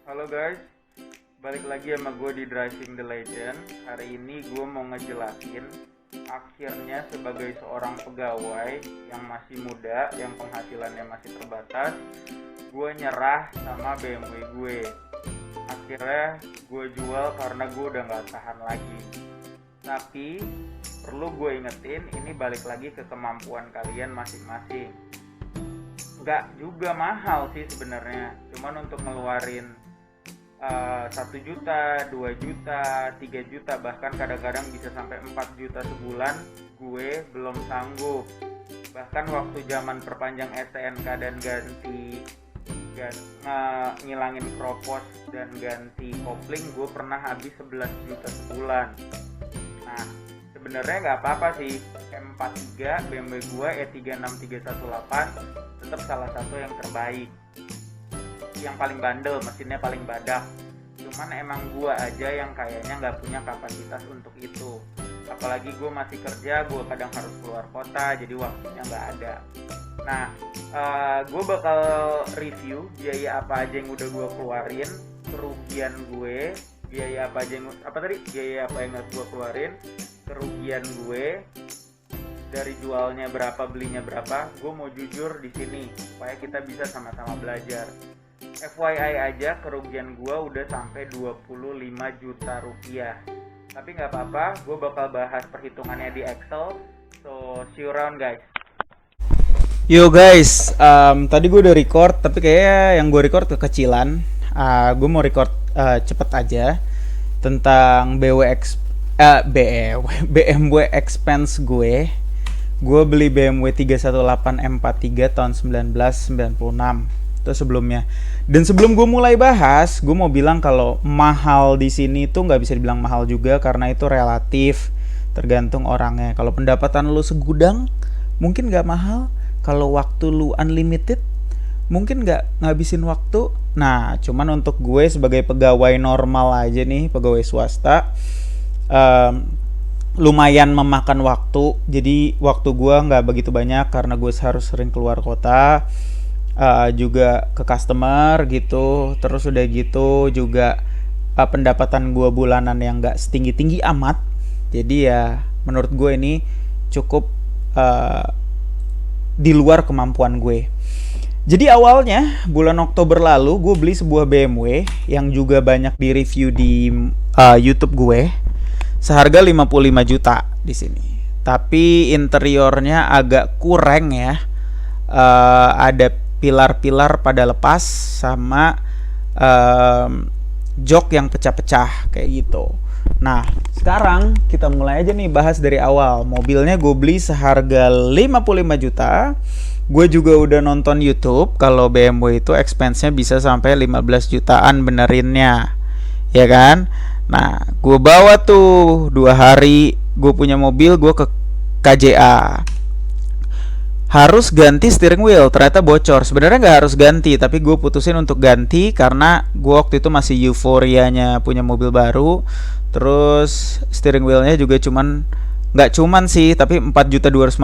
Halo guys, balik lagi sama gue di Driving the Legend. Hari ini gue mau ngejelasin akhirnya sebagai seorang pegawai yang masih muda, yang penghasilannya masih terbatas, gue nyerah sama BMW gue. Akhirnya gue jual karena gue udah gak tahan lagi. Tapi perlu gue ingetin, ini balik lagi ke kemampuan kalian masing-masing. Gak juga mahal sih sebenarnya, cuman untuk ngeluarin 1 juta, 2 juta, 3 juta, bahkan kadang-kadang bisa sampai 4 juta sebulan, gue belum sanggup. Bahkan waktu zaman perpanjang STNK dan ngilangin kropos dan ganti kopling, gue pernah habis 11 juta sebulan. Nah, sebenarnya nggak apa-apa sih. M43 BMW gue E36318 tetap salah satu yang terbaik, yang paling bandel, mesinnya paling badak. Cuman emang gue aja yang kayaknya nggak punya kapasitas untuk itu. Apalagi gue masih kerja, gue kadang harus keluar kota, jadi waktunya nggak ada. Nah, gue bakal review biaya apa aja yang udah gue keluarin, kerugian gue, biaya apa yang gue keluarin, kerugian gue, dari jualnya berapa, belinya berapa. Gue mau jujur di sini supaya kita bisa sama-sama belajar. FYI aja, kerugian gue udah sampai 25 juta rupiah. Tapi nggak apa-apa, gue bakal bahas perhitungannya di Excel. So, see you around guys. Yo guys, tadi gue udah record, tapi kayaknya yang gue record kekecilan. Gue mau record cepet aja tentang BMW expense gue. Gue beli BMW 318 M43 tahun 1996. Itu sebelumnya. Dan sebelum gue mulai bahas, gue mau bilang kalau mahal di sini tuh nggak bisa dibilang mahal juga, karena itu relatif, tergantung orangnya. Kalau pendapatan lu segudang, mungkin nggak mahal. Kalau waktu lu unlimited, mungkin nggak ngabisin waktu. Nah, cuman untuk gue sebagai pegawai normal aja nih, pegawai swasta, lumayan memakan waktu. Jadi waktu gue nggak begitu banyak karena gue harus sering keluar kota, juga ke customer gitu. Terus udah gitu juga pendapatan gue bulanan yang nggak setinggi amat. Jadi ya menurut gue ini cukup di luar kemampuan gue. Jadi awalnya bulan Oktober lalu gue beli sebuah BMW yang juga banyak di review di YouTube gue, seharga 55 juta di sini. Tapi interiornya agak kurang ya. Ada pilar-pilar pada lepas sama jok yang pecah-pecah kayak gitu. Nah, sekarang kita mulai aja nih bahas dari awal. Mobilnya gue beli seharga 55 juta. Gue juga udah nonton YouTube kalau BMW itu expense-nya bisa sampai 15 jutaan benerinnya, ya kan? Nah, gue bawa tuh 2 hari gue punya mobil, gue ke KJA. Harus ganti steering wheel, ternyata bocor. Sebenarnya nggak harus ganti, tapi gue putusin untuk ganti karena gue waktu itu masih euforianya punya mobil baru. Terus steering wheelnya juga nggak cuman sih, tapi 4.250.000,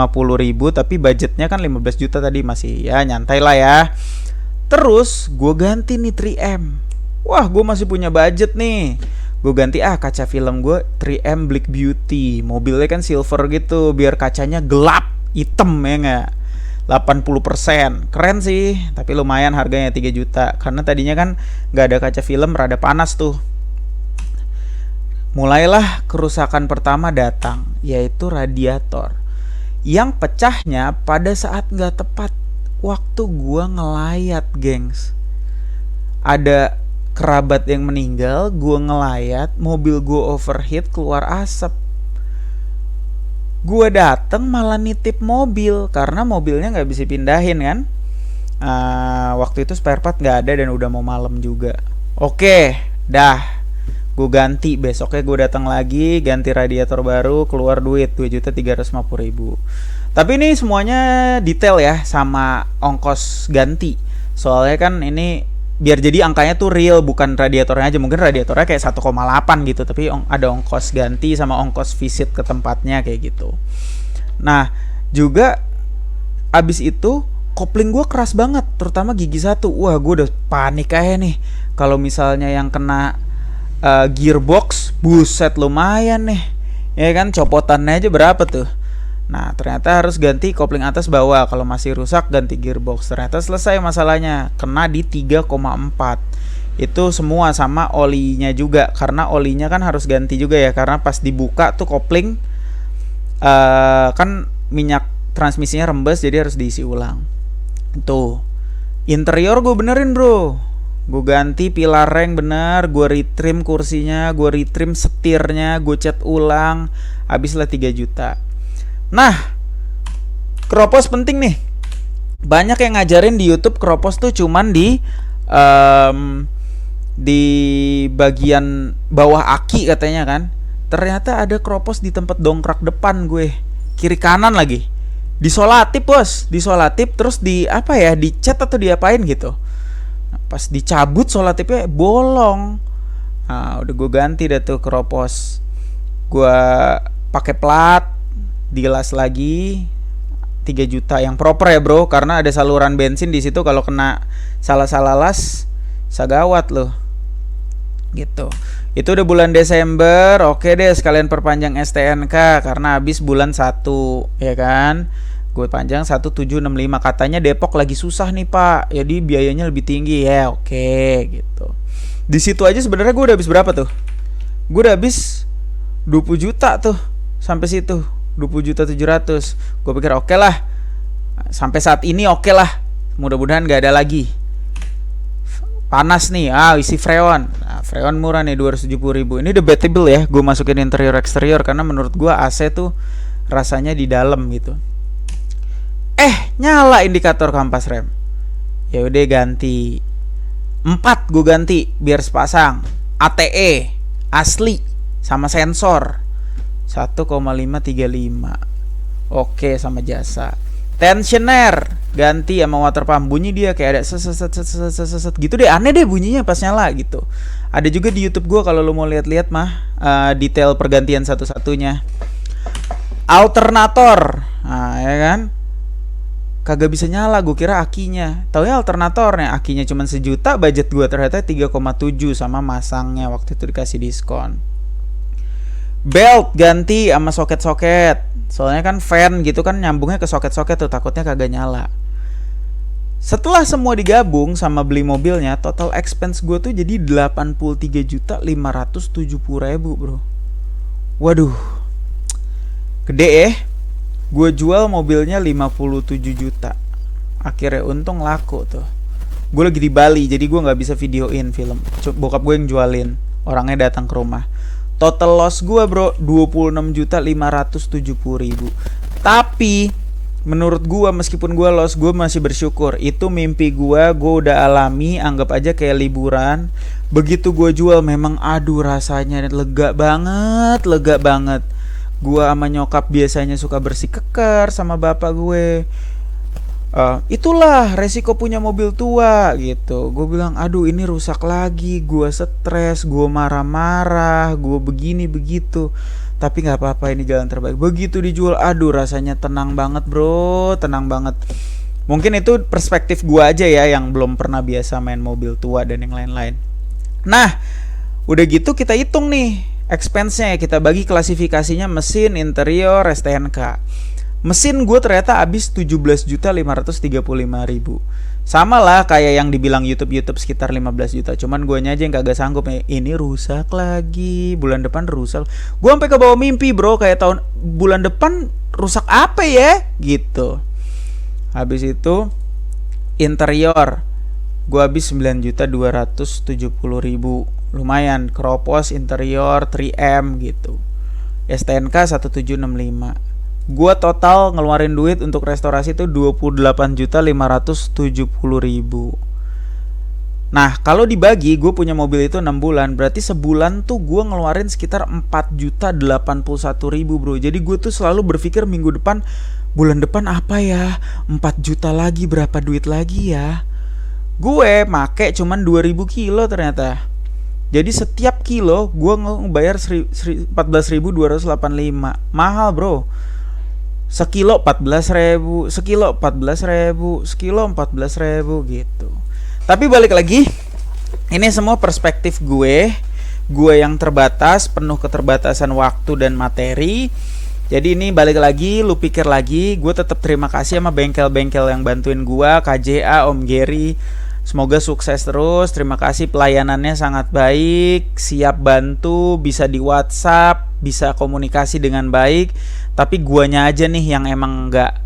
tapi budgetnya kan 15 juta tadi, masih ya nyantai lah ya. Terus gue ganti nih 3M. Wah, gue masih punya budget nih. Gue ganti kaca film gue 3M Black Beauty. Mobilnya kan silver gitu, biar kacanya gelap, hitam ya nggak. 80%. Keren sih, tapi lumayan harganya 3 juta. Karena tadinya kan nggak ada kaca film, rada panas tuh. Mulailah kerusakan pertama datang, yaitu radiator. Yang pecahnya pada saat nggak tepat waktu gua ngelayat, gengs. Ada kerabat yang meninggal, gua ngelayat, mobil gua overheat, keluar asap. Gua dateng malah nitip mobil karena mobilnya nggak bisa pindahin kan. Waktu itu spare part nggak ada dan udah mau malam juga. Oke, dah. Gue ganti, besoknya gue datang lagi, ganti radiator baru, keluar duit 2.350.000. Tapi ini semuanya detail ya sama ongkos ganti. Soalnya kan ini biar jadi angkanya tuh real, bukan radiatornya aja. Mungkin radiatornya kayak 1,8 gitu, tapi ada ongkos ganti sama ongkos visit ke tempatnya kayak gitu. Nah, juga abis itu kopling gue keras banget, terutama gigi satu. Wah, gue udah panik aja nih. Kalau misalnya yang kena gearbox, buset lumayan nih. Ya kan, copotannya aja berapa tuh. Nah, ternyata harus ganti kopling atas bawah. Kalau masih rusak ganti gearbox. Ternyata selesai masalahnya. Kena di 3,4. Itu semua sama olinya juga. Karena olinya kan harus ganti juga ya. Karena pas dibuka tuh kopling kan minyak transmisinya rembes, jadi harus diisi ulang. Tuh. Interior gue benerin bro. Gue ganti pilar reng bener, gue retrim kursinya, gue retrim setirnya, gue cat ulang. Habislah 3 juta. Nah, keropos penting nih. Banyak yang ngajarin di YouTube keropos tuh cuman di bagian bawah aki katanya kan. Ternyata ada keropos di tempat dongkrak depan gue, kiri kanan lagi. Disolatip bos, disolatip terus di apa ya, dicat atau diapain gitu. Pas dicabut solatipnya bolong. Nah, udah gue ganti dah tuh keropos. Gue pakai plat, dilas lagi 3 juta yang proper ya bro, karena ada saluran bensin di situ. Kalau kena salah-salah las, sagawat loh. Gitu. Itu udah bulan Desember. Oke deh, sekalian perpanjang STNK karena habis bulan 1, ya kan? Gue panjang 1765. Katanya Depok lagi susah nih pak, jadi biayanya lebih tinggi ya. Oke gitu. Di situ aja sebenarnya gue udah habis berapa tuh? Gue udah habis 20 juta tuh sampai situ, 20.700.000. Gue pikir oke lah, sampai saat ini oke lah. Mudah-mudahan gak ada lagi. Panas nih, isi Freon. Nah, Freon murah nih 270.000. Ini debatable ya, gue masukin interior eksterior karena menurut gue AC tuh rasanya di dalam gitu. Nyala indikator kampas rem. Ya udah ganti 4, gue ganti biar sepasang. ATE asli sama sensor 1,535. Oke, sama jasa. Tensioner ganti sama water pump. Bunyi dia kayak ada seset gitu deh, aneh deh bunyinya pas nyala gitu. Ada juga di YouTube gue kalau lo mau lihat-lihat mah detail pergantian satu-satunya. Alternator, nah ya kan, kagak bisa nyala. Gue kira akinya, taunya alternatornya. Akinya cuma 1 juta, budget gue ternyata 3,7 sama masangnya waktu itu dikasih diskon. Belt ganti sama soket-soket, soalnya kan fan gitu kan nyambungnya ke soket-soket tuh, takutnya kagak nyala. Setelah semua digabung sama beli mobilnya, total expense gue tuh jadi 83.570.000 bro. Waduh, gede ya. Gue jual mobilnya 57 juta. Akhirnya untung laku tuh. Gue lagi di Bali, jadi gue gak bisa videoin film. Bokap gue yang jualin, orangnya datang ke rumah. Total loss gue bro 26.570.000. Tapi menurut gue meskipun gue loss, gue masih bersyukur. Itu mimpi gue udah alami. Anggap aja kayak liburan. Begitu gue jual memang aduh rasanya lega banget. Lega banget. Gue sama nyokap biasanya suka bersih keker sama bapak gue. Itulah resiko punya mobil tua gitu. Gue bilang aduh ini rusak lagi. Gue stres, gue marah-marah, gue begini begitu. Tapi gak apa-apa, ini jalan terbaik. Begitu dijual, aduh rasanya tenang banget bro. Tenang banget. Mungkin itu perspektif gue aja ya, yang belum pernah biasa main mobil tua dan yang lain-lain. Nah udah gitu kita hitung nih expense-nya. Kita bagi klasifikasinya mesin, interior, STNK. Mesin gue ternyata habis 17.535.000. Sama lah kayak yang dibilang YouTube sekitar 15 juta. Cuman gue aja yang kagak sanggup. Ini rusak lagi, bulan depan rusak. Gue sampai ke bawah mimpi bro, kayak tahun bulan depan rusak apa ya gitu. Habis itu interior gue habis 9.270.000. Lumayan, keropos, interior, 3M gitu. STNK 1765. Gue total ngeluarin duit untuk restorasi itu 28.570.000. Nah kalau dibagi, gue punya mobil itu 6 bulan, berarti sebulan tuh gue ngeluarin sekitar 4.081.000 bro. Jadi gue tuh selalu berpikir minggu depan, bulan depan apa ya, 4 juta lagi, berapa duit lagi ya. Gue make cuman 2.000 kilo ternyata. Jadi setiap kilo gue ngebayar 14.285. Mahal bro. sekilo 14.000, sekilo 14.000, sekilo 14.000 gitu. Tapi balik lagi, ini semua perspektif gue yang terbatas, penuh keterbatasan waktu dan materi. Jadi ini balik lagi, lu pikir lagi, gue tetap terima kasih sama bengkel-bengkel yang bantuin gue, KJA, Om Gary. Semoga sukses terus. Terima kasih, pelayanannya sangat baik, siap bantu, bisa di WhatsApp, bisa komunikasi dengan baik. Tapi guanya aja nih yang emang nggak,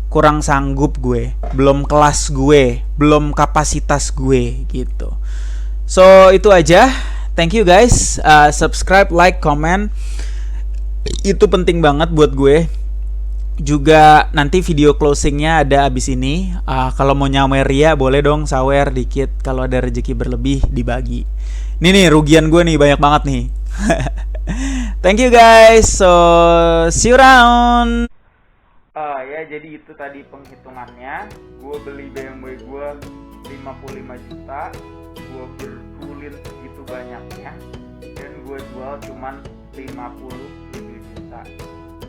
kurang sanggup gue, belum kelas gue, belum kapasitas gue gitu. So itu aja. Thank you guys. Subscribe, like, comment. Itu penting banget buat gue. Juga nanti video closingnya ada abis ini. Kalau mau nyawer Ria boleh dong sawer dikit. Kalau ada rezeki berlebih dibagi. Nih rugian gue nih banyak banget nih. Thank you guys. So see you around. Ya jadi itu tadi penghitungannya. Gue beli BMW gue 55 juta. Gue berkulit segitu banyaknya. Dan gue jual cuman 57 juta.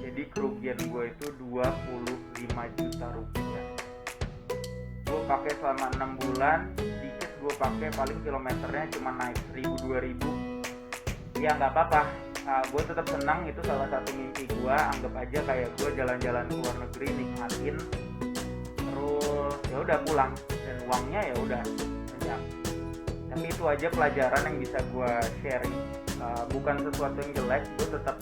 Jadi kerugian gue itu 25 juta rupiah. Gue pakai selama 6 bulan, sedikit gue pakai, paling kilometernya cuma naik 1.000-2.000. Ya nggak apa-apa. Gue tetap senang, itu salah satu mimpi gue. Anggap aja kayak gue jalan-jalan ke luar negeri, nikmatin, terus ya udah pulang dan uangnya ya udah banyak. Tapi itu aja pelajaran yang bisa gue sharing. Bukan sesuatu yang jelek, gue tetap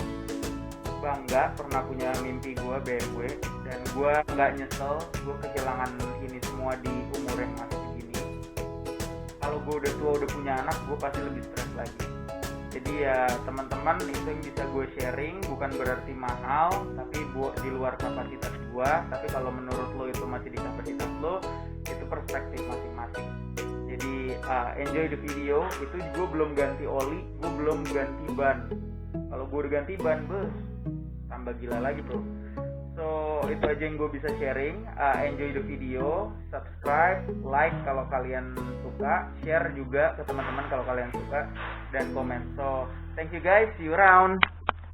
bangga pernah punya mimpi gue BMW, dan gue nggak nyesel gue kehilangan ini semua di umur yang masih segini. Kalau gue udah tua, udah punya anak, gue pasti lebih stres lagi. Jadi ya teman-teman, itu yang bisa gue sharing. Bukan berarti mahal, tapi di luar kapasitas gue. Tapi kalau menurut lo itu masih di kapasitas lo, itu perspektif masing-masing. Jadi enjoy the video. Itu gue belum ganti oli, gue belum ganti ban. Kalau gue udah ganti ban, tambah gila lagi bro. So itu aja yang gue bisa sharing. Enjoy the video, subscribe, like kalau kalian suka, share juga ke teman-teman kalau kalian suka, dan komen. So thank you guys, see you around.